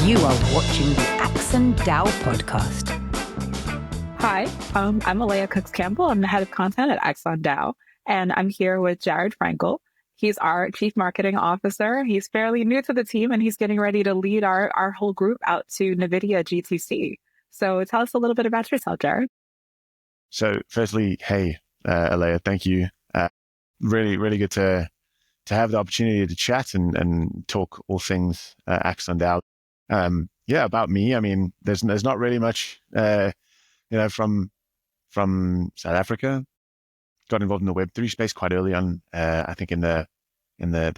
You are watching the AxonDAO podcast. Hi, I'm Alea Cooks-Cambell. I'm the head of content at AxonDAO, and I'm here with Jay Frankel. He's our chief marketing officer. He's fairly new to the team, and he's getting ready to lead our whole group out to NVIDIA GTC. So tell us a little bit about yourself, Jarrod. So firstly, hey, Alea, thank you. Really good to have the opportunity to chat and talk all things AxonDAO. About me, I mean, there's not really much, from South Africa. Got involved in the Web3 space quite early on, I think in the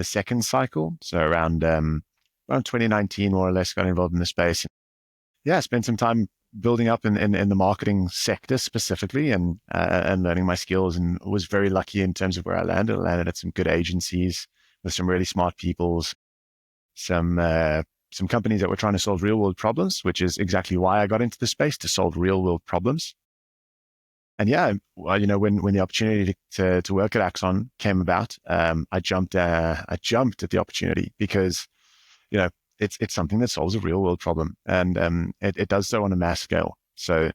second cycle. So around 2019, more or less, got involved in the space. Yeah, spent some time building up in the marketing sector specifically and learning my skills, and was very lucky in terms of where I landed. I landed at some good agencies with some really smart people, some companies that were trying to solve real world problems, which is exactly why I got into the space, to solve real world problems. And yeah, when the opportunity to work at Axon came about, I jumped at the opportunity because, it's something that solves a real world problem, and it does so on a mass scale. So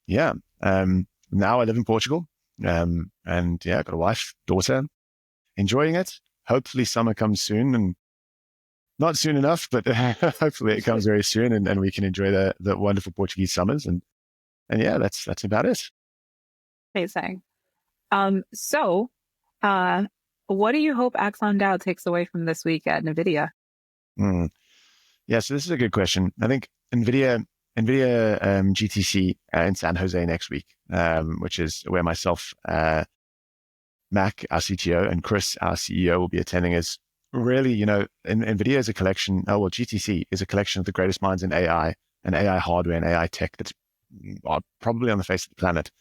yeah, now I live in Portugal, and yeah, got a wife, daughter, enjoying it. Hopefully summer comes soon, and not soon enough, but hopefully it comes very soon, and we can enjoy the wonderful Portuguese summers. And yeah, that's about it. Amazing. So what do you hope AxonDAO takes away from this week at NVIDIA? Yeah, so this is a good question. I think NVIDIA GTC in San Jose next week, which is where myself, Mac, our CTO, and Chris, our CEO, will be attending, is really, NVIDIA is a collection, GTC is a collection of the greatest minds in AI and AI hardware and AI tech that's probably on the face of the planet.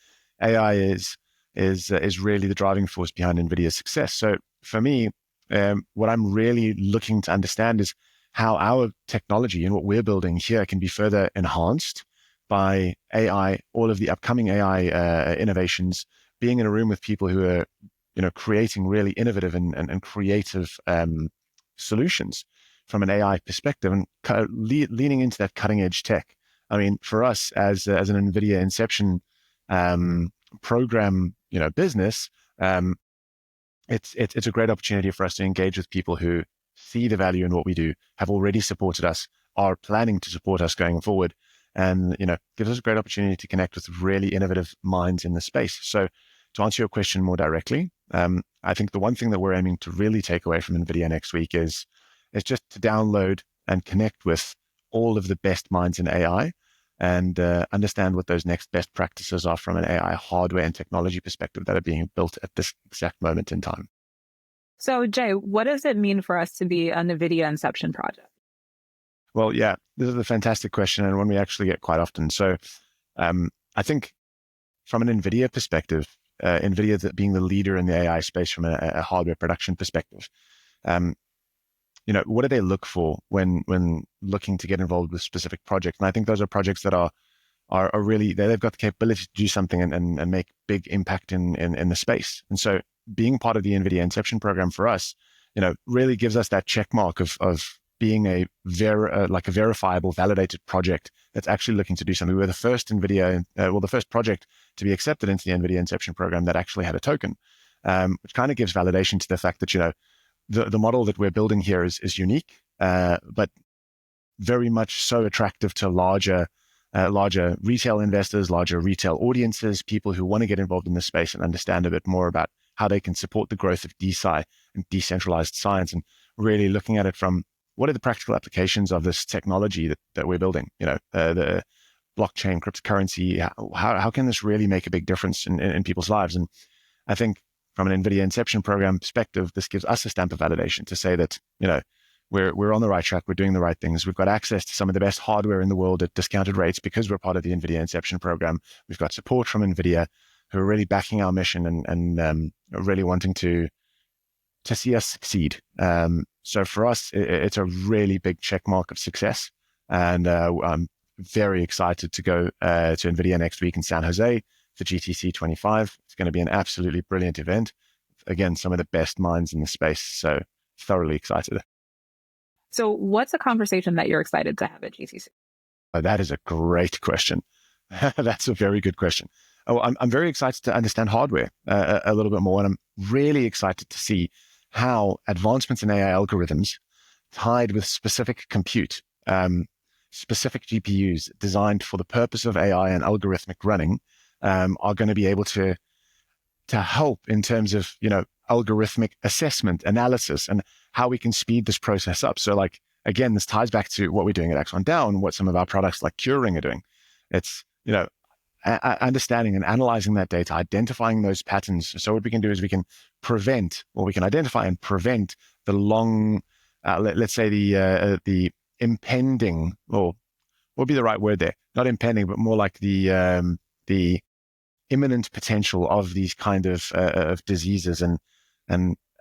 AI is really the driving force behind NVIDIA's success. So for me, what I'm really looking to understand is how our technology and what we're building here can be further enhanced by AI, all of the upcoming AI innovations, being in a room with people who are, creating really innovative and creative solutions from an AI perspective, and leaning into that cutting edge tech. I mean, for us as an NVIDIA Inception program, business, it's a great opportunity for us to engage with people who see the value in what we do, have already supported us, are planning to support us going forward, and gives us a great opportunity to connect with really innovative minds in the space. So to answer your question more directly, I think the one thing that we're aiming to really take away from NVIDIA next week is just to download and connect with all of the best minds in AI, and understand what those next best practices are from an AI hardware and technology perspective that are being built at this exact moment in time. So Jay, what does it mean for us to be a NVIDIA Inception project? Well, yeah, this is a fantastic question, and one we actually get quite often. So I think from an NVIDIA perspective, NVIDIA being the leader in the AI space from a hardware production perspective, what do they look for when looking to get involved with specific projects? And I think those are projects that are really, they've got the capability to do something and make big impact in the space. And so being part of the NVIDIA Inception program for us, really gives us that check mark of being a verifiable, validated project that's actually looking to do something. We were the first the first project to be accepted into the NVIDIA Inception program that actually had a token, which kind of gives validation to the fact that, the model that we're building here is unique, but very much so attractive to larger retail investors, larger retail audiences, people who want to get involved in this space and understand a bit more about how they can support the growth of DeSci and decentralized science, and really looking at it from what are the practical applications of this technology that we're building, the blockchain, cryptocurrency, how can this really make a big difference in people's lives? And I think from an NVIDIA Inception program perspective, this gives us a stamp of validation to say that, we're on the right track, we're doing the right things. We've got access to some of the best hardware in the world at discounted rates because we're part of the NVIDIA Inception program. We've got support from NVIDIA, who are really backing our mission and really wanting to see us succeed. So for us, it's a really big check mark of success. And I'm very excited to go to NVIDIA next week in San Jose for GTC 25. It's going to be an absolutely brilliant event. Again, some of the best minds in the space. So thoroughly excited. So what's a conversation that you're excited to have at GTC? Oh, that is a great question. That's a very good question. Oh, I'm very excited to understand hardware a little bit more, and I'm really excited to see how advancements in AI algorithms tied with specific compute, specific GPUs designed for the purpose of AI and algorithmic running, are going to be able to help in terms of, algorithmic assessment, analysis, and how we can speed this process up. So like, again, this ties back to what we're doing at AxonDAO and what some of our products like CureRING are doing. It's, understanding and analyzing that data, identifying those patterns. So what we can do is we can identify and prevent the long, let's say the impending, or what would be the right word there? Not impending, but more like the imminent potential of these kind of diseases and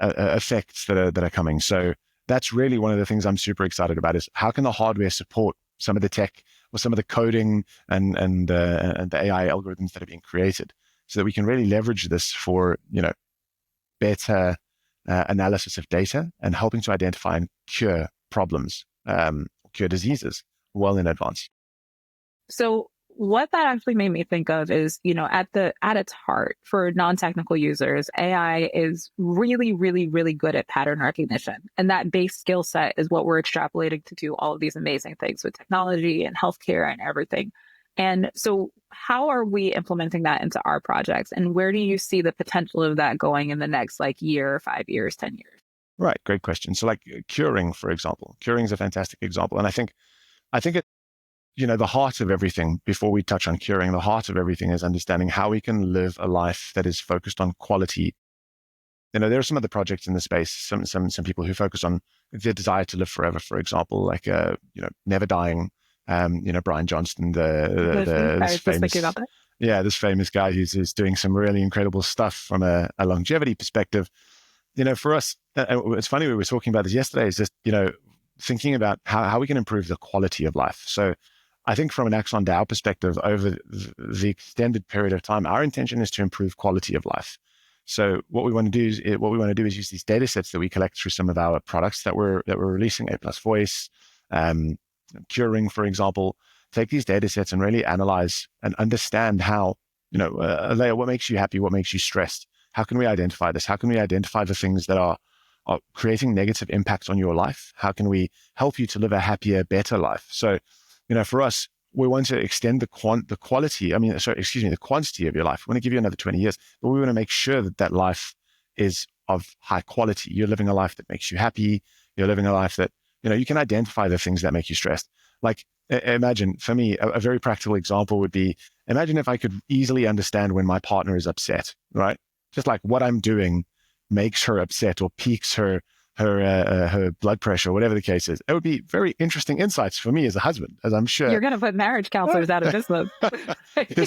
effects that are coming. So that's really one of the things I'm super excited about, is how can the hardware support some of the tech or some of the coding and the AI algorithms that are being created, so that we can really leverage this for, better analysis of data and helping to identify and cure problems, cure diseases well in advance. So what that actually made me think of is, at its heart, for non-technical users, AI is really, really, really good at pattern recognition. And that base skill set is what we're extrapolating to do all of these amazing things with technology and healthcare and everything. And so how are we implementing that into our projects? And where do you see the potential of that going in the next year, 5 years, 10 years? Right. Great question. So like CureRING, for example, CureRING is a fantastic example. And I think it, the heart of everything, before we touch on CureRING, the heart of everything is understanding how we can live a life that is focused on quality. There are some other projects in the space, some people who focus on the desire to live forever, for example, like, never dying. Brian Johnston, this famous guy who's doing some really incredible stuff from a longevity perspective. For us, it's funny, we were talking about this yesterday, is just, thinking about how we can improve the quality of life. So I think from an AxonDAO perspective, over the extended period of time, our intention is to improve quality of life. So what we want to do is use these data sets that we collect through some of our products that we're releasing, A+ Voice, CureRING, for example, take these data sets and really analyze and understand how, Leia, what makes you happy, what makes you stressed? How can we identify this? How can we identify the things that are creating negative impacts on your life? How can we help you to live a happier, better life? So, for us, we want to extend the quantity of your life. We want to give you another 20 years, but we want to make sure that life is of high quality. You're living a life that makes you happy. You're living a life that, you can identify the things that make you stressed. Like, imagine, for me, a very practical example would be, imagine if I could easily understand when my partner is upset, right? Just like what I'm doing makes her upset or piques her blood pressure, whatever the case is. It would be very interesting insights for me as a husband, as I'm sure. You're going to put marriage counselors out of business.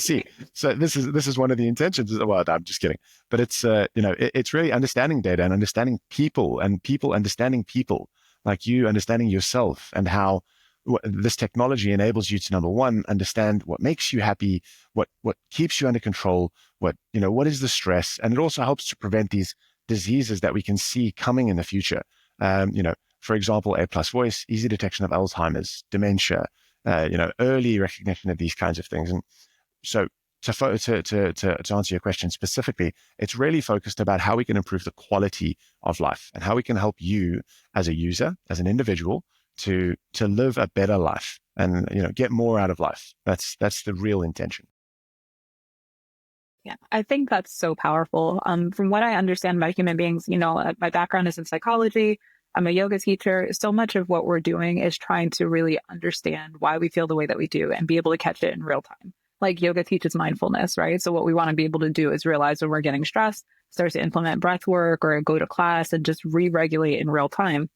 See, so this is one of the intentions. Well, I'm just kidding. But it's, it's really understanding data and understanding people, and people understanding people, like you understanding yourself, and how this technology enables you to, number one, understand what makes you happy, what keeps you under control, what is the stress. And it also helps to prevent these diseases that we can see coming in the future. For example, A+ Voice, easy detection of Alzheimer's, dementia, early recognition of these kinds of things. And so to answer your question specifically, it's really focused about how we can improve the quality of life and how we can help you as a user, as an individual, to live a better life and, get more out of life. That's the real intention. Yeah, I think that's so powerful. From what I understand about human beings, my background is in psychology. I'm a yoga teacher. So much of what we're doing is trying to really understand why we feel the way that we do and be able to catch it in real time. Like yoga teaches mindfulness, right? So what we want to be able to do is realize when we're getting stressed, start to implement breath work or go to class and just re-regulate in real time.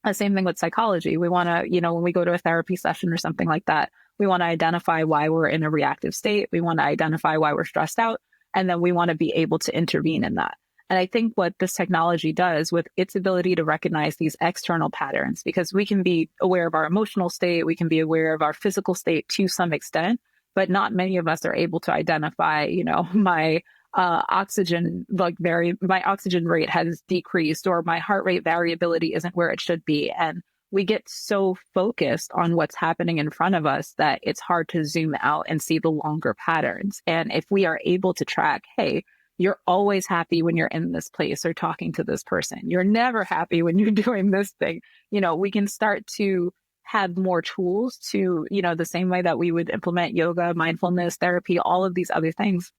The same thing with psychology. We want to, when we go to a therapy session or something like that, we want to identify why we're in a reactive state. We want to identify why we're stressed out. And then we want to be able to intervene in that. And I think what this technology does with its ability to recognize these external patterns, because we can be aware of our emotional state, we can be aware of our physical state to some extent, but not many of us are able to identify, my oxygen, my oxygen rate has decreased, or my heart rate variability isn't where it should be. And we get so focused on what's happening in front of us that it's hard to zoom out and see the longer patterns. And if we are able to track, hey, you're always happy when you're in this place or talking to this person, you're never happy when you're doing this thing, we can start to have more tools to, the same way that we would implement yoga, mindfulness, therapy, all of these other things.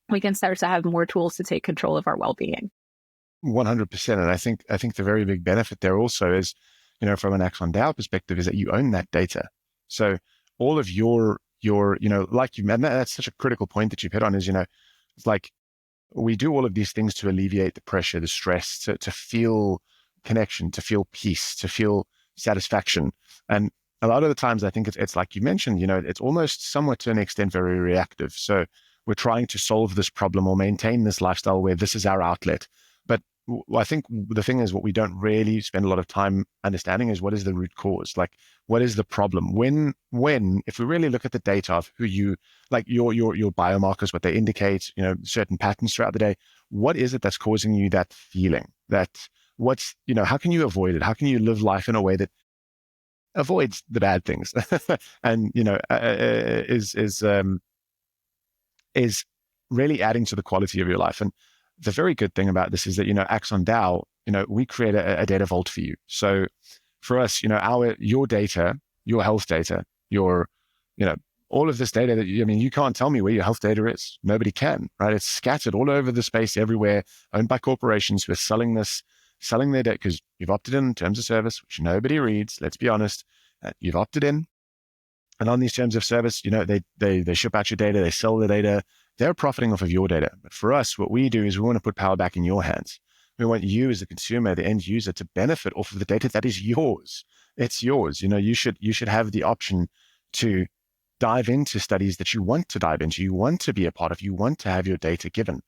We can start to have more tools to take control of our well-being. 100%. And I think the very big benefit there also is, from an AxonDAO perspective, is that you own that data. So all of your, like you, and that's such a critical point that you've hit on is, it's like we do all of these things to alleviate the pressure, the stress, to feel connection, to feel peace, to feel satisfaction. And a lot of the times I think it's like you mentioned, it's almost somewhat to an extent very reactive. So we're trying to solve this problem or maintain this lifestyle where this is our outlet. But I think the thing is, what we don't really spend a lot of time understanding is what is the root cause? Like, what is the problem? When, if we really look at the data of who you, like your biomarkers, what they indicate, certain patterns throughout the day, what is it that's causing you that feeling? How can you avoid it? How can you live life in a way that avoids the bad things? And, is really adding to the quality of your life. And the very good thing about this is that, AxonDAO, we create a data vault for you. So for us, your data, your health data, all of this data that you can't tell me where your health data is. Nobody can, right? It's scattered all over the space everywhere, owned by corporations who are selling their data because you've opted in terms of service, which nobody reads. Let's be honest. You've opted in. And on these terms of service, they ship out your data, they sell the data, they're profiting off of your data. But for us, what we do is we want to put power back in your hands. We want you as the consumer, the end user, to benefit off of the data that is yours. It's yours. You should have the option to dive into studies that you want to dive into, you want to be a part of, you want to have your data given.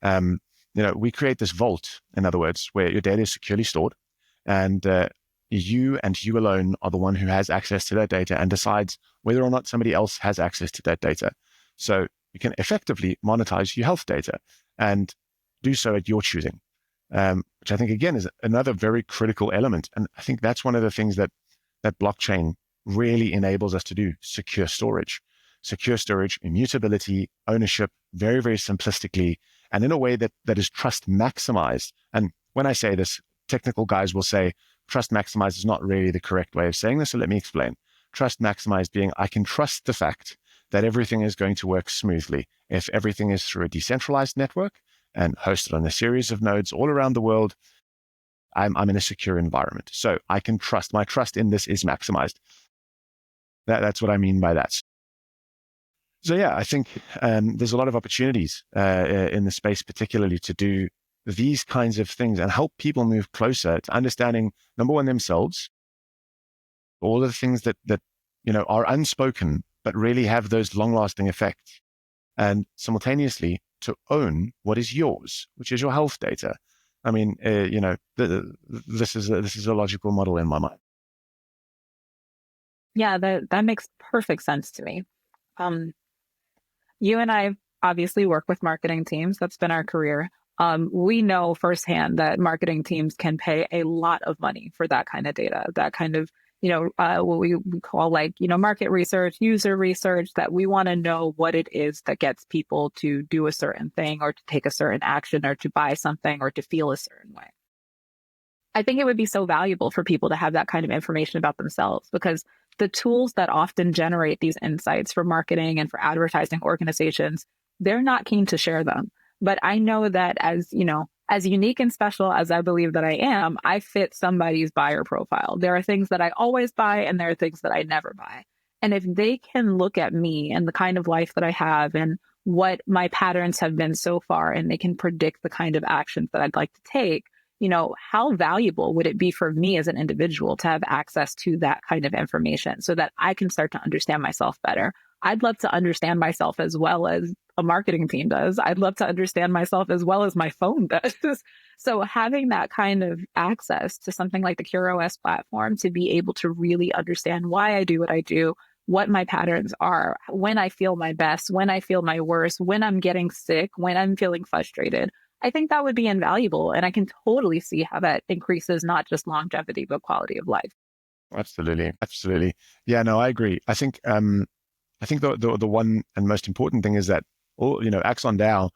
We create this vault, in other words, where your data is securely stored, and you alone are the one who has access to that data and decides whether or not somebody else has access to that data. So you can effectively monetize your health data and do so at your choosing, which I think, again, is another very critical element. And I think that's one of the things that blockchain really enables us to do: secure storage, immutability, ownership, very, very simplistically, and in a way that is trust maximized. And when I say this, technical guys will say trust maximized is not really the correct way of saying this. So let me explain. Trust maximized being, I can trust the fact that everything is going to work smoothly. If everything is through a decentralized network and hosted on a series of nodes all around the world, I'm in a secure environment. So I can trust, my trust in this is maximized. That's what I mean by that. So yeah, I think there's a lot of opportunities in the space, particularly to do these kinds of things and help people move closer to understanding, number one, themselves, all of the things that are unspoken, but really have those long-lasting effects, and simultaneously to own what is yours, which is your health data. I mean, this is a logical model in my mind. Yeah, that makes perfect sense to me. You and I obviously work with marketing teams. That's been our career. We know firsthand that marketing teams can pay a lot of money for that kind of data, that kind of, what we call market research, user research, that we want to know what it is that gets people to do a certain thing or to take a certain action or to buy something or to feel a certain way. I think it would be so valuable for people to have that kind of information about themselves, because the tools that often generate these insights for marketing and for advertising organizations, they're not keen to share them. But I know that as unique and special as I believe that I am, I fit somebody's buyer profile. There are things that I always buy and there are things that I never buy. And if they can look at me and the kind of life that I have and what my patterns have been so far, and they can predict the kind of actions that I'd like to take, how valuable would it be for me as an individual to have access to that kind of information so that I can start to understand myself better? I'd love to understand myself as well as a marketing team does. I'd love to understand myself as well as my phone does. So having that kind of access to something like the CureOS platform to be able to really understand why I do what I do, what my patterns are, when I feel my best, when I feel my worst, when I'm getting sick, when I'm feeling frustrated, I think that would be invaluable. And I can totally see how that increases not just longevity, but quality of life. Absolutely. Absolutely. Yeah, no, I agree. I think the one and most important thing is that AxonDAO,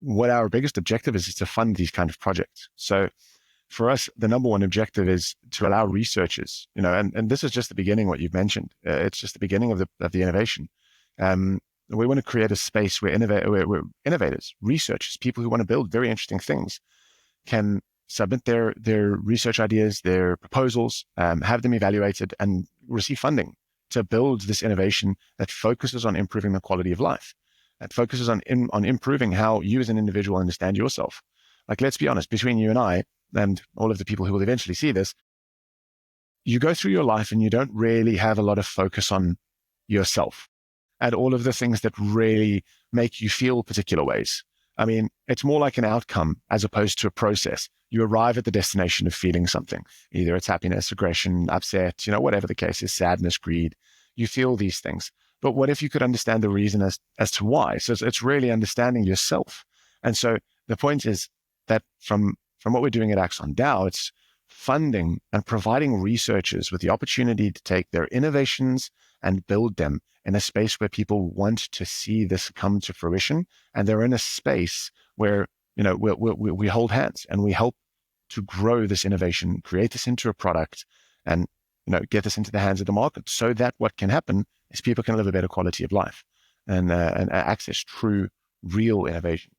what our biggest objective is to fund these kind of projects. So for us, the number one objective is to allow researchers, and this is just the beginning, what you've mentioned. It's just the beginning of the innovation. We want to create a space where where innovators, researchers, people who want to build very interesting things can submit their research ideas, their proposals, have them evaluated, and receive funding to build this innovation that focuses on improving the quality of life, that focuses on improving how you as an individual understand yourself. Like, let's be honest, between you and I, and all of the people who will eventually see this, you go through your life and you don't really have a lot of focus on yourself and all of the things that really make you feel particular ways. I mean, it's more like an outcome as opposed to a process. You arrive at the destination of feeling something. Either it's happiness, aggression, upset, whatever the case is, sadness, greed. You feel these things. But what if you could understand the reason as to why? So it's really understanding yourself. And so the point is that from what we're doing at AxonDAO, it's funding and providing researchers with the opportunity to take their innovations and build them in a space where people want to see this come to fruition. And they're in a space where, we hold hands and we help to grow this innovation, create this into a product, and, get this into the hands of the market so that what can happen is people can live a better quality of life and access true, real innovation.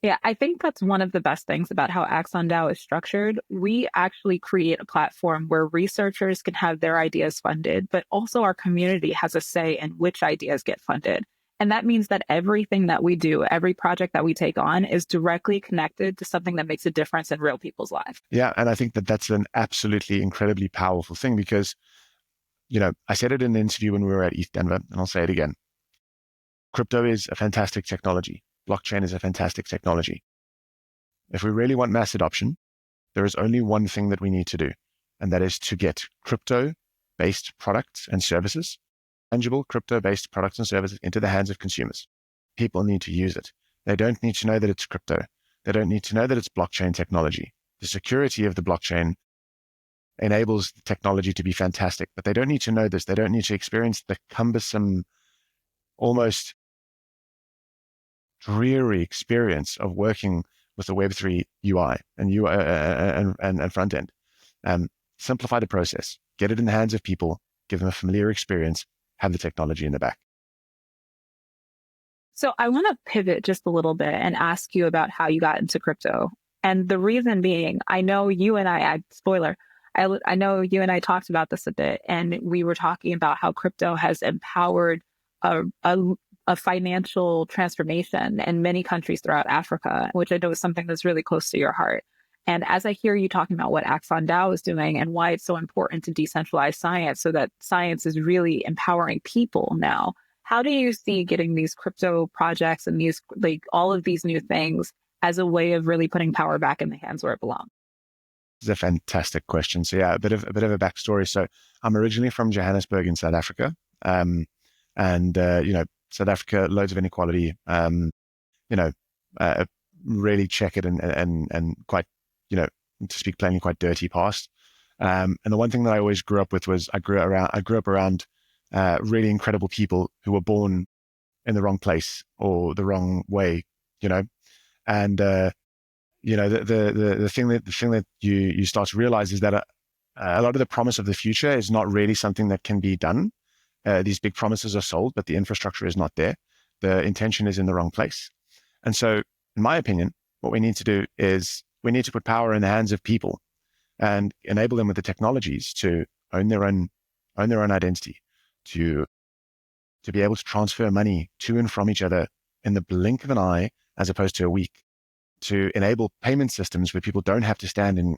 Yeah, I think that's one of the best things about how AxonDAO is structured. We actually create a platform where researchers can have their ideas funded, but also our community has a say in which ideas get funded. And that means that everything that we do, every project that we take on is directly connected to something that makes a difference in real people's lives. Yeah, and I think that that's an absolutely incredibly powerful thing because, I said it in an interview when we were at ETH Denver, and I'll say it again. Crypto is a fantastic technology. Blockchain is a fantastic technology. If we really want mass adoption, there is only one thing that we need to do, and that is to get crypto-based products and services, tangible crypto-based products and services into the hands of consumers. People need to use it. They don't need to know that it's crypto. They don't need to know that it's blockchain technology. The security of the blockchain enables the technology to be fantastic, but they don't need to know this. They don't need to experience the cumbersome, almost dreary experience of working with the Web3 UI and front end. Simplify the process, get it in the hands of people, give them a familiar experience, have the technology in the back. So I want to pivot just a little bit and ask you about how you got into crypto. And the reason being, I know you and I know you and I talked about this a bit, and we were talking about how crypto has empowered a financial transformation in many countries throughout Africa, which I know is something that's really close to your heart. And as I hear you talking about what AxonDAO is doing and why it's so important to decentralize science so that science is really empowering people now, how do you see getting these crypto projects and these, all of these new things as a way of really putting power back in the hands where it belongs? This is a fantastic question. So yeah, a bit of a backstory. So I'm originally from Johannesburg in South Africa. South Africa, loads of inequality, really checkered and quite, to speak plainly, quite dirty past. And the one thing that I always grew up with was I grew up around really incredible people who were born in the wrong place or the wrong way, and the thing that you start to realize is that a lot of the promise of the future is not really something that can be done. These big promises are sold, but the infrastructure is not there. The intention is in the wrong place. And so, in my opinion, what we need to do is we need to put power in the hands of people and enable them with the technologies to own their own identity, to be able to transfer money to and from each other in the blink of an eye, as opposed to a week, to enable payment systems where people don't have to stand in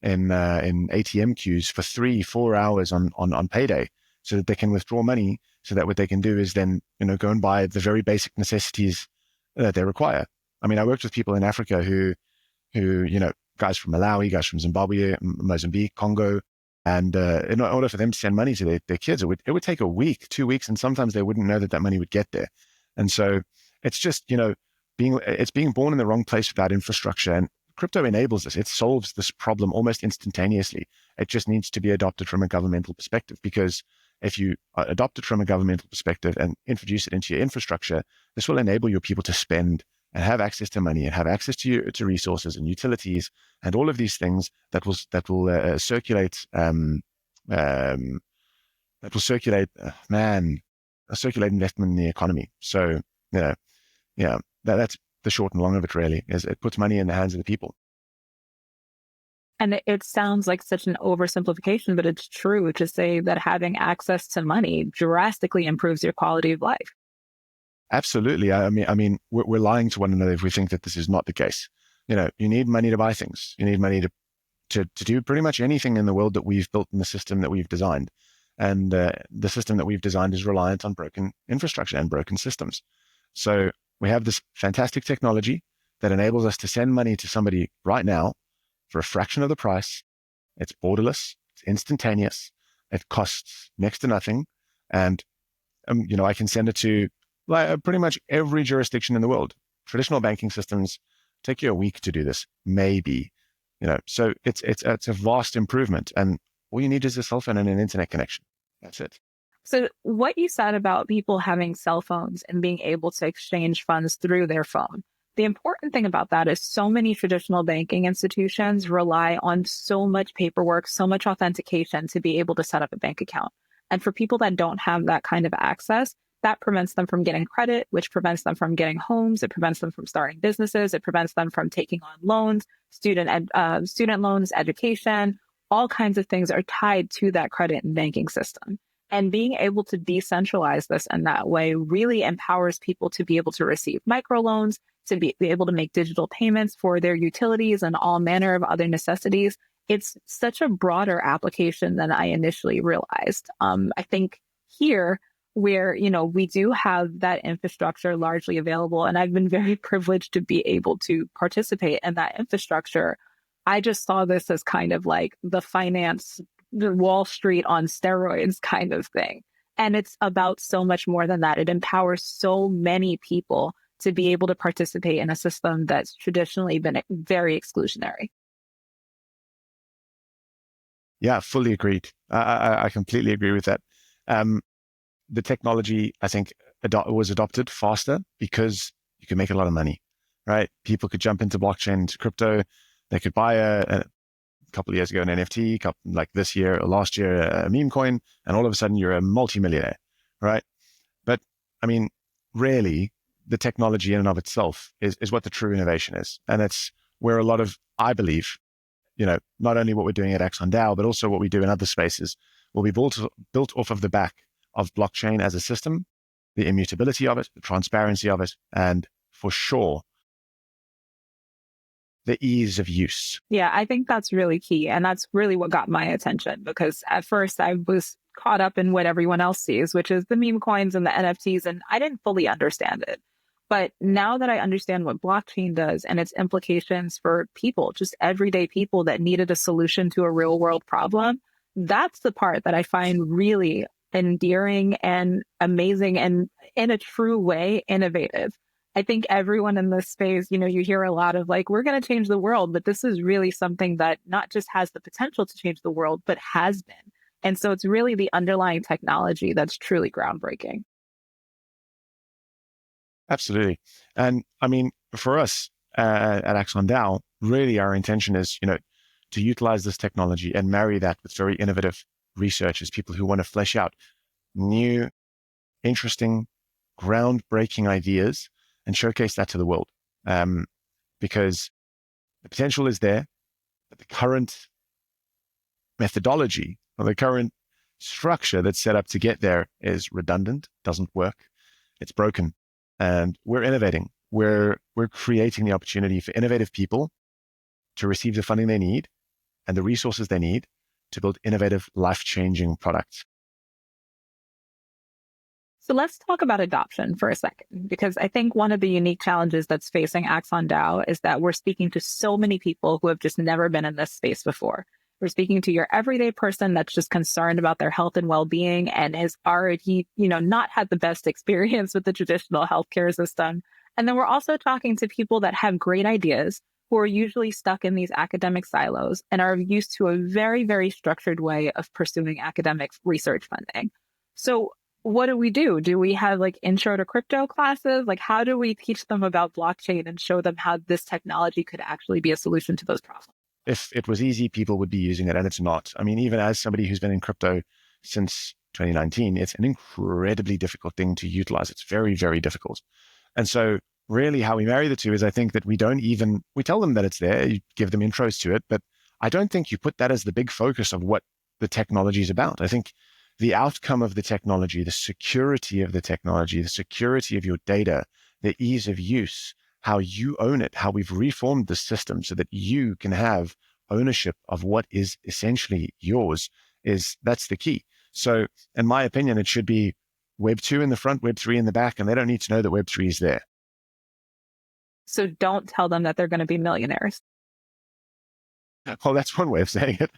ATM queues for 3-4 hours on payday, so that they can withdraw money, so that what they can do is then, go and buy the very basic necessities that they require. I mean, I worked with people in Africa who, guys from Malawi, guys from Zimbabwe, Mozambique, Congo, and in order for them to send money to their kids, it would take a week, 2 weeks, and sometimes they wouldn't know that money would get there. And so it's just, being born in the wrong place without infrastructure. And crypto enables this. It solves this problem almost instantaneously. It just needs to be adopted from a governmental perspective, because if you adopt it from a governmental perspective and introduce it into your infrastructure, this will enable your people to spend and have access to money and have access to resources and utilities and all of these things that will circulate circulate investment in the economy. So that's the short and long of it. Really, is it puts money in the hands of the people. And it sounds like such an oversimplification, but it's true to say that having access to money drastically improves your quality of life. Absolutely. I mean, we're lying to one another if we think that this is not the case. You need money to buy things. You need money to do pretty much anything in the world that we've built in the system that we've designed. And the system that we've designed is reliant on broken infrastructure and broken systems. So we have this fantastic technology that enables us to send money to somebody right now for a fraction of the price. It's borderless, it's instantaneous, it costs next to nothing. And, I can send it to pretty much every jurisdiction in the world. Traditional banking systems take you a week to do this, maybe, so it's a vast improvement. And all you need is a cell phone and an internet connection. That's it. So what you said about people having cell phones and being able to exchange funds through their phone, the important thing about that is so many traditional banking institutions rely on so much paperwork, so much authentication to be able to set up a bank account. And for people that don't have that kind of access, that prevents them from getting credit, which prevents them from getting homes. It prevents them from starting businesses. It prevents them from taking on loans, student loans, education. All kinds of things are tied to that credit and banking system. And being able to decentralize this in that way really empowers people to be able to receive microloans, to be able to make digital payments for their utilities and all manner of other necessities. It's such a broader application than I initially realized. I think here where, we do have that infrastructure largely available, and I've been very privileged to be able to participate in that infrastructure. I just saw this as kind of like the Wall Street on steroids kind of thing. And it's about so much more than that. It empowers so many people to be able to participate in a system that's traditionally been very exclusionary. Yeah, fully agreed. I completely agree with that. The technology, I think, was adopted faster because you could make a lot of money, right? People could jump into blockchain, into crypto. They could buy a couple of years ago an NFT, like this year or last year, a meme coin, and all of a sudden you're a multimillionaire, right? But I mean, really, the technology in and of itself is what the true innovation is. And it's where a lot of, I believe, not only what we're doing at AxonDAO, but also what we do in other spaces will be built off of the back of blockchain as a system, the immutability of it, the transparency of it, and for sure, the ease of use. Yeah, I think that's really key. And that's really what got my attention, because at first I was caught up in what everyone else sees, which is the meme coins and the NFTs, and I didn't fully understand it. But now that I understand what blockchain does and its implications for people, just everyday people that needed a solution to a real world problem, that's the part that I find really endearing and amazing and, in a true way, innovative. I think everyone in this space, you hear a lot of like, we're going to change the world, but this is really something that not just has the potential to change the world, but has been. And so it's really the underlying technology that's truly groundbreaking. Absolutely. And I mean, for us at AxonDAO, really our intention is, to utilize this technology and marry that with very innovative researchers, people who want to flesh out new, interesting, groundbreaking ideas and showcase that to the world. Because the potential is there, but the current methodology or the current structure that's set up to get there is redundant, doesn't work, it's broken. And we're innovating. We're creating the opportunity for innovative people to receive the funding they need and the resources they need to build innovative, life-changing products. So let's talk about adoption for a second, because I think one of the unique challenges that's facing AxonDAO is that we're speaking to so many people who have just never been in this space before. We're speaking to your everyday person that's just concerned about their health and well-being and has already, not had the best experience with the traditional healthcare system. And then we're also talking to people that have great ideas, who are usually stuck in these academic silos and are used to a very, very structured way of pursuing academic research funding. So what do we do? Do we have like intro to crypto classes? Like, how do we teach them about blockchain and show them how this technology could actually be a solution to those problems? If it was easy, people would be using it, and it's not. I mean, even as somebody who's been in crypto since 2019, it's an incredibly difficult thing to utilize. It's very, very difficult. And so really how we marry the two is I think that we tell them that it's there, you give them intros to it, but I don't think you put that as the big focus of what the technology is about. I think the outcome of the technology, the security of the technology, the security of your data, the ease of use, how you own it, how we've reformed the system so that you can have ownership of what is essentially yours, that's the key. So in my opinion, it should be Web 2 in the front, Web 3 in the back, and they don't need to know that Web 3 is there. So don't tell them that they're going to be millionaires. Well, that's one way of saying it.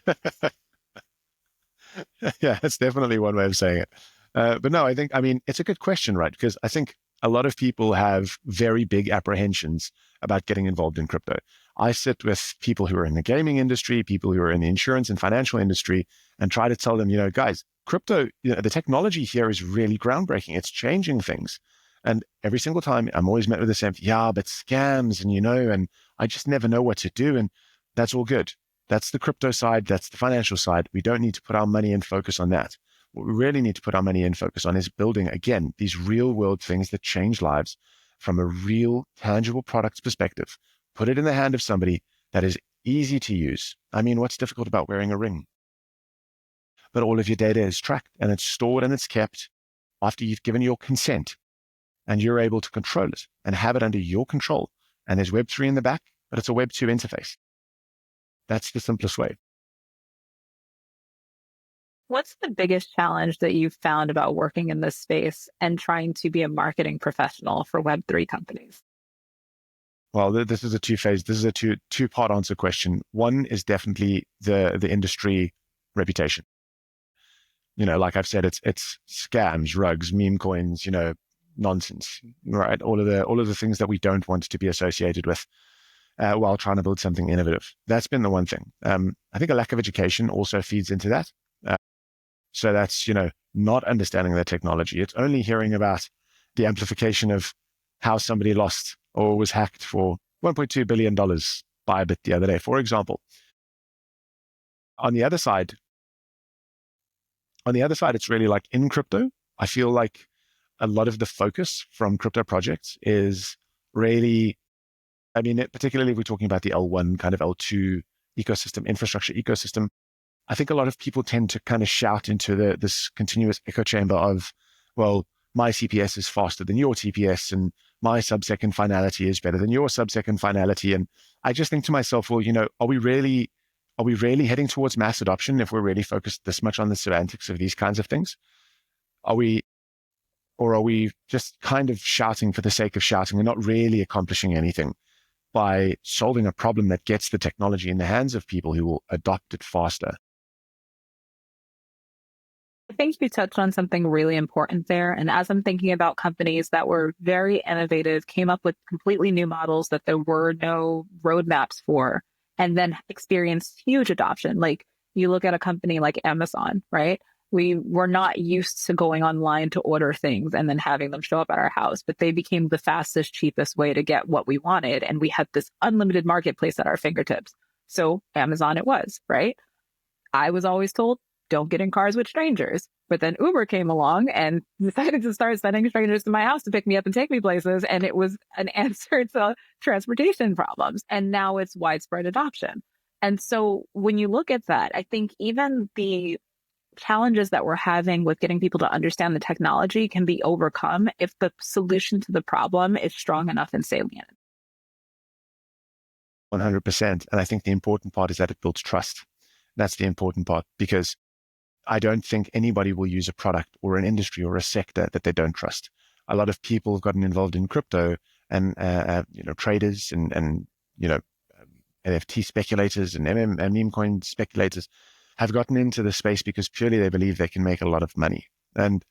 Yeah, that's definitely one way of saying it. But no, it's a good question, right? Because I think a lot of people have very big apprehensions about getting involved in crypto. I sit with people who are in the gaming industry, people who are in the insurance and financial industry, and try to tell them, guys, crypto, the technology here is really groundbreaking. It's changing things. And every single time I'm always met with the same, but scams and I just never know what to do. And that's all good. That's the crypto side. That's the financial side. We don't need to put our money and focus on that. What we really need to put our money and focus on is building, again, these real world things that change lives from a real tangible products perspective. Put it in the hand of somebody that is easy to use. I mean, what's difficult about wearing a ring? But all of your data is tracked and it's stored and it's kept after you've given your consent, and you're able to control it and have it under your control. And there's Web 3 in the back, but it's a Web 2 interface. That's the simplest way. What's the biggest challenge that you've found about working in this space and trying to be a marketing professional for Web3 companies? Well, this is a two-part answer question. One is definitely the industry reputation. Like I've said, it's scams, rugs, meme coins, nonsense, right? All of the things that we don't want to be associated with while trying to build something innovative. That's been the one thing. I think a lack of education also feeds into that. So that's, not understanding the technology. It's only hearing about the amplification of how somebody lost or was hacked for $1.2 billion by a bit the other day, for example. On the other side, it's really like in crypto, I feel like a lot of the focus from crypto projects is really, particularly if we're talking about the L1 kind of L2 ecosystem, infrastructure ecosystem, I think a lot of people tend to kind of shout into this continuous echo chamber of, well, my CPS is faster than your TPS and my sub-second finality is better than your sub-second finality. And I just think to myself, well, are we really heading towards mass adoption if we're really focused this much on the semantics of these kinds of things? Are we just kind of shouting for the sake of shouting and not really accomplishing anything by solving a problem that gets the technology in the hands of people who will adopt it faster? I think you touched on something really important there. And as I'm thinking about companies that were very innovative, came up with completely new models that there were no roadmaps for, and then experienced huge adoption. Like you look at a company like Amazon, right? We were not used to going online to order things and then having them show up at our house, but they became the fastest, cheapest way to get what we wanted. And we had this unlimited marketplace at our fingertips. So Amazon it was, right? I was always told, don't get in cars with strangers. But then Uber came along and decided to start sending strangers to my house to pick me up and take me places. And it was an answer to transportation problems. And now it's widespread adoption. And so when you look at that, I think even the challenges that we're having with getting people to understand the technology can be overcome if the solution to the problem is strong enough and salient. 100%. And I think the important part is that it builds trust. That's the important part, because I don't think anybody will use a product or an industry or a sector that they don't trust. A lot of people have gotten involved in crypto and, traders and NFT speculators and meme coin speculators have gotten into the space because purely they believe they can make a lot of money. And,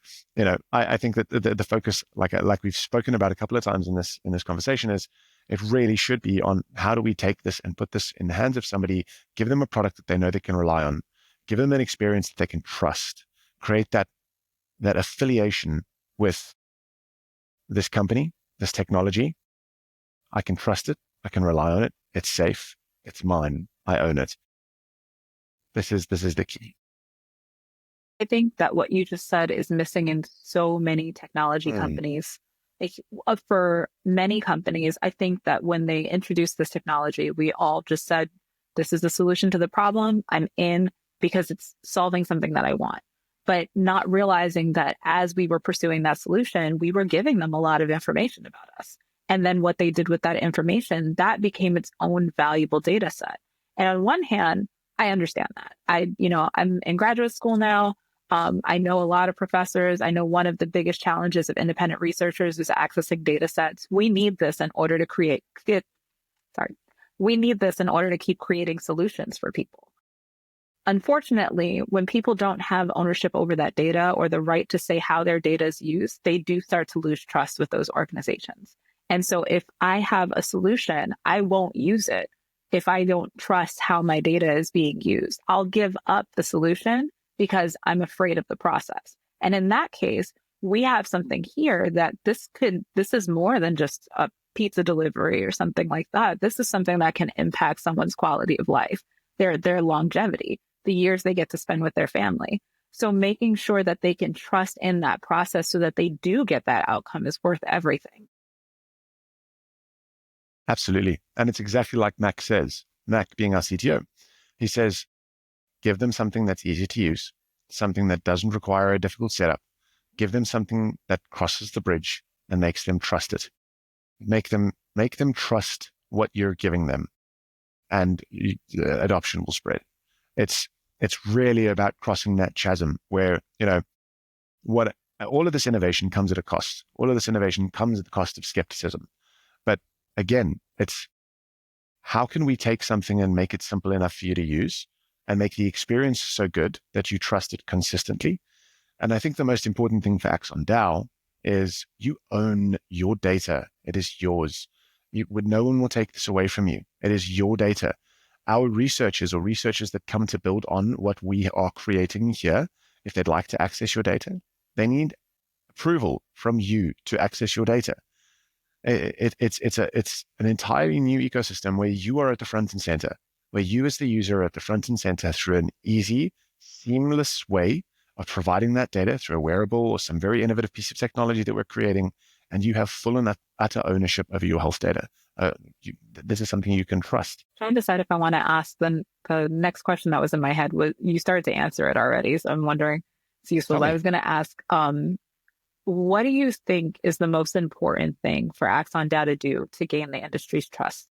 I think that the focus, like we've spoken about a couple of times in this conversation, is It really should be on how do we take this and put this in the hands of somebody, give them a product that they know they can rely on, give them an experience that they can trust, create that affiliation with this company, this technology. I can trust it. I can rely on it. It's safe. It's mine. I own it. This is the key. I think that what you just said is missing in so many technology companies. For many companies, I think that when they introduced this technology, we all just said, this is the solution to the problem. I'm in because it's solving something that I want. But not realizing that as we were pursuing that solution, we were giving them a lot of information about us. And then what they did with that information, that became its own valuable data set. And on one hand, I understand that. I'm in graduate school now. I know a lot of professors. I know one of the biggest challenges of independent researchers is accessing data sets. We need this in order to keep creating solutions for people. Unfortunately, when people don't have ownership over that data or the right to say how their data is used, they do start to lose trust with those organizations. And so if I have a solution, I won't use it if I don't trust how my data is being used. I'll give up the solution because I'm afraid of the process. And in that case, we have something here that this is more than just a pizza delivery or something like that. This is something that can impact someone's quality of life, their longevity, the years they get to spend with their family. So making sure that they can trust in that process so that they do get that outcome is worth everything. Absolutely. And it's exactly like Mac says, Mac being our CTO. He says, give them something that's easy to use, something that doesn't require a difficult setup. Give them something that crosses the bridge and makes them trust it. Make them trust what you're giving them, and adoption will spread. It's really about crossing that chasm where, all of this innovation comes at a cost. All of this innovation comes at the cost of skepticism. But again, it's how can we take something and make it simple enough for you to use and make the experience so good that you trust it consistently? And I think the most important thing for AxonDAO is you own your data. It is yours. No one will take this away from you. It is your data. Our researchers that come to build on what we are creating here, if they'd like to access your data, they need approval from you to access your data. It's an entirely new ecosystem where you are at the front and center, where you as the user are at the front and center through an easy, seamless way of providing that data through a wearable or some very innovative piece of technology that we're creating, and you have full and utter ownership over your health data. This is something you can trust. Trying to decide if I want to ask the next question that was in my head. Was you started to answer it already, so I'm wondering it's useful. I was going to ask, what do you think is the most important thing for AxonDAO to do to gain the industry's trust?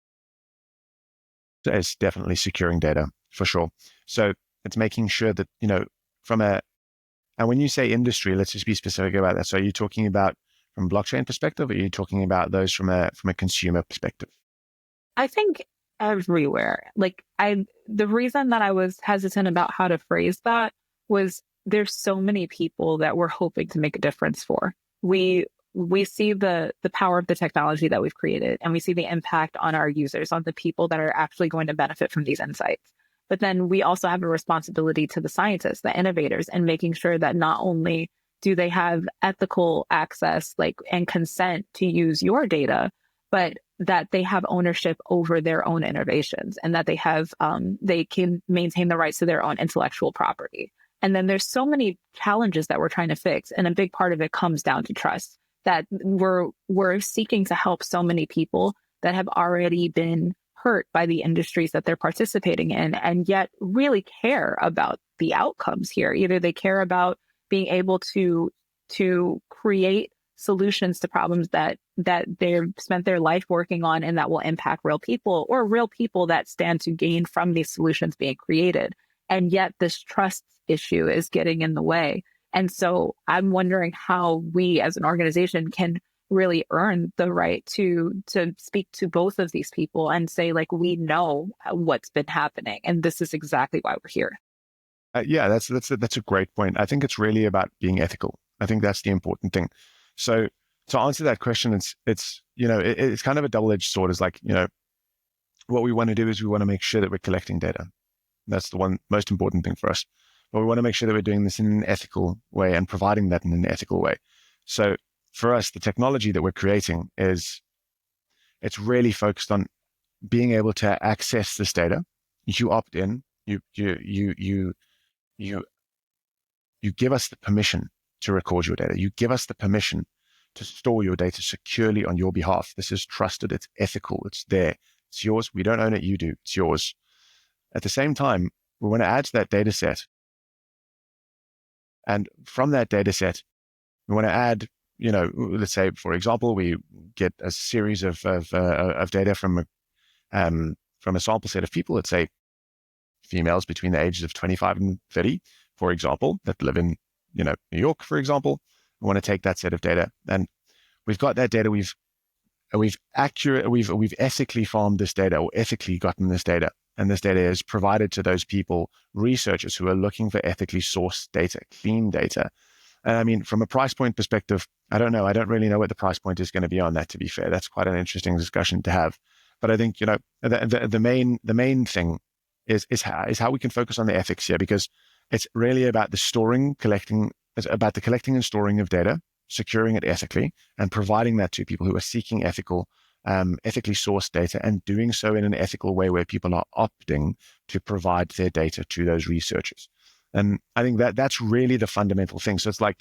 It's definitely securing data, for sure. So it's making sure that, and when you say industry, let's just be specific about that. So are you talking about from a blockchain perspective, or are you talking about those from a consumer perspective? I think everywhere. The reason that I was hesitant about how to phrase that was there's so many people that we're hoping to make a difference for. We see the power of the technology that we've created, and we see the impact on our users, on the people that are actually going to benefit from these insights. But then we also have a responsibility to the scientists, the innovators, and making sure that not only do they have ethical access, and consent to use your data, but that they have ownership over their own innovations, and that they can maintain the rights to their own intellectual property. And then there's so many challenges that we're trying to fix. And a big part of it comes down to trust, that we're seeking to help so many people that have already been hurt by the industries that they're participating in, and yet really care about the outcomes here. Either they care about being able to create solutions to problems that they've spent their life working on and that will impact real people, or real people that stand to gain from these solutions being created. And yet this trust issue is getting in the way. And so I'm wondering how we as an organization can really earn the right to speak to both of these people and say, we know what's been happening, and this is exactly why we're here. Yeah, that's a great point. I think it's really about being ethical. I think that's the important thing. So to answer that question, it's kind of a double-edged sword. It's like, what we want to do is we want to make sure that we're collecting data. That's the one most important thing for us. But we want to make sure that we're doing this in an ethical way and providing that in an ethical way. So for us, the technology that we're creating it's really focused on being able to access this data. You opt in, you give us the permission to record your data. You give us the permission to store your data securely on your behalf. This is trusted, it's ethical, it's there. It's yours. We don't own it, you do. It's yours. At the same time, we want to add to that data set. And from that data set, we want to add, let's say, for example, we get a series of data from a sample set of people, let's say females between the ages of 25 and 30, for example, that live in, New York, for example. We want to take that set of data, and we've got that data. We've ethically farmed this data, or ethically gotten this data. And this data is provided to those people, researchers who are looking for ethically sourced data, clean data. And I mean, from a price point perspective, I don't know. I don't really know what the price point is going to be on that, to be fair. That's quite an interesting discussion to have. But I think, the main thing is how we can focus on the ethics here, because it's really about the collecting and storing of data, securing it ethically, and providing that to people who are seeking ethically sourced data, and doing so in an ethical way where people are opting to provide their data to those researchers. And I think that's really the fundamental thing. So it's like,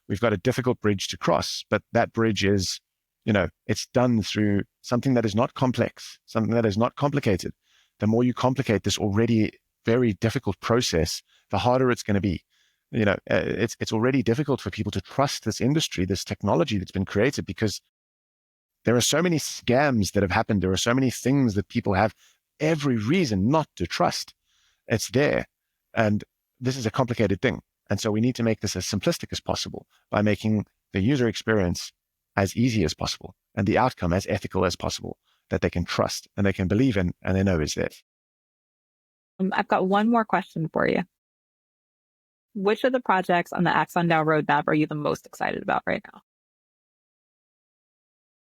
we've got a difficult bridge to cross, but that bridge is, it's done through something that is not complex, something that is not complicated. The more you complicate this already very difficult process, the harder it's going to be. It's already difficult for people to trust this industry, this technology that's been created, because there are so many scams that have happened. There are so many things that people have every reason not to trust. It's there. And this is a complicated thing. And so we need to make this as simplistic as possible by making the user experience as easy as possible and the outcome as ethical as possible, that they can trust and they can believe in and they know is there. I've got one more question for you. Which of the projects on the AxonDAO roadmap are you the most excited about right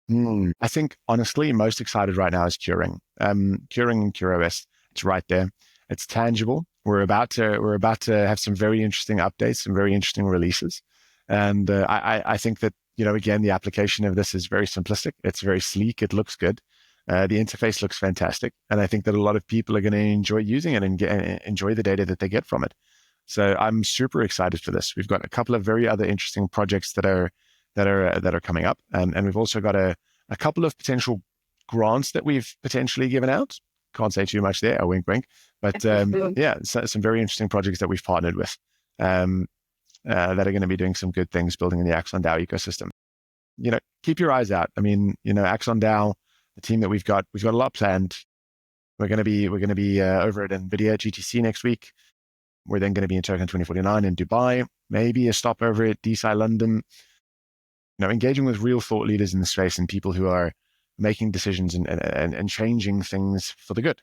now? I think, honestly, most excited right now is CureRING. CureRING and CureOS, it's right there. It's tangible. We're about to have some very interesting updates, some very interesting releases. And I think that, again, the application of this is very simplistic. It's very sleek. It looks good. The interface looks fantastic. And I think that a lot of people are going to enjoy using it and enjoy the data that they get from it. So I'm super excited for this. We've got a couple of very other interesting projects that are coming up. And we've also got a couple of potential grants that we've potentially given out. Can't say too much there, a wink, wink. But some very interesting projects that we've partnered with that are going to be doing some good things, building in the AxonDAO ecosystem. Keep your eyes out. I mean, AxonDAO, the team that we've got a lot planned. We're going to be over at NVIDIA GTC next week. We're then going to be in Token 2049 in Dubai, maybe a stop over at DeSci London. Engaging with real thought leaders in the space and people who are making decisions and changing things for the good.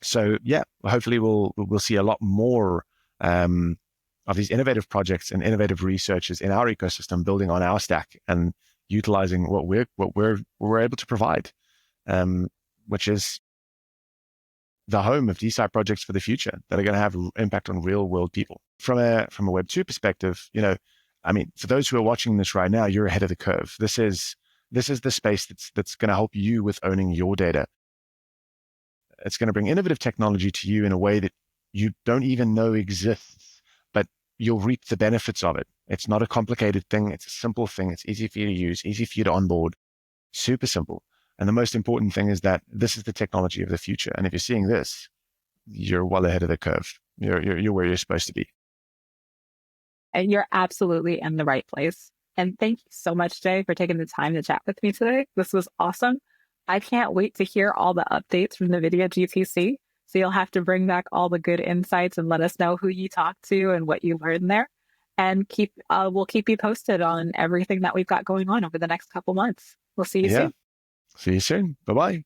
So yeah, hopefully we'll see a lot more of these innovative projects and innovative researchers in our ecosystem, building on our stack and utilizing what we're able to provide, which is the home of DeSci projects for the future that are going to have impact on real world people. From a Web2 perspective, I mean, for those who are watching this right now, you're ahead of the curve. This is the space that's going to help you with owning your data. It's going to bring innovative technology to you in a way that you don't even know exists, but you'll reap the benefits of it. It's not a complicated thing. It's a simple thing. It's easy for you to use, easy for you to onboard, super simple. And the most important thing is that this is the technology of the future. And if you're seeing this, you're well ahead of the curve. You're where you're supposed to be. And you're absolutely in the right place. And thank you so much, Jay, for taking the time to chat with me today. This was awesome. I can't wait to hear all the updates from NVIDIA GTC. So you'll have to bring back all the good insights and let us know who you talked to and what you learned there. And we'll keep you posted on everything that we've got going on over the next couple months. We'll see you soon. See you soon. Bye-bye.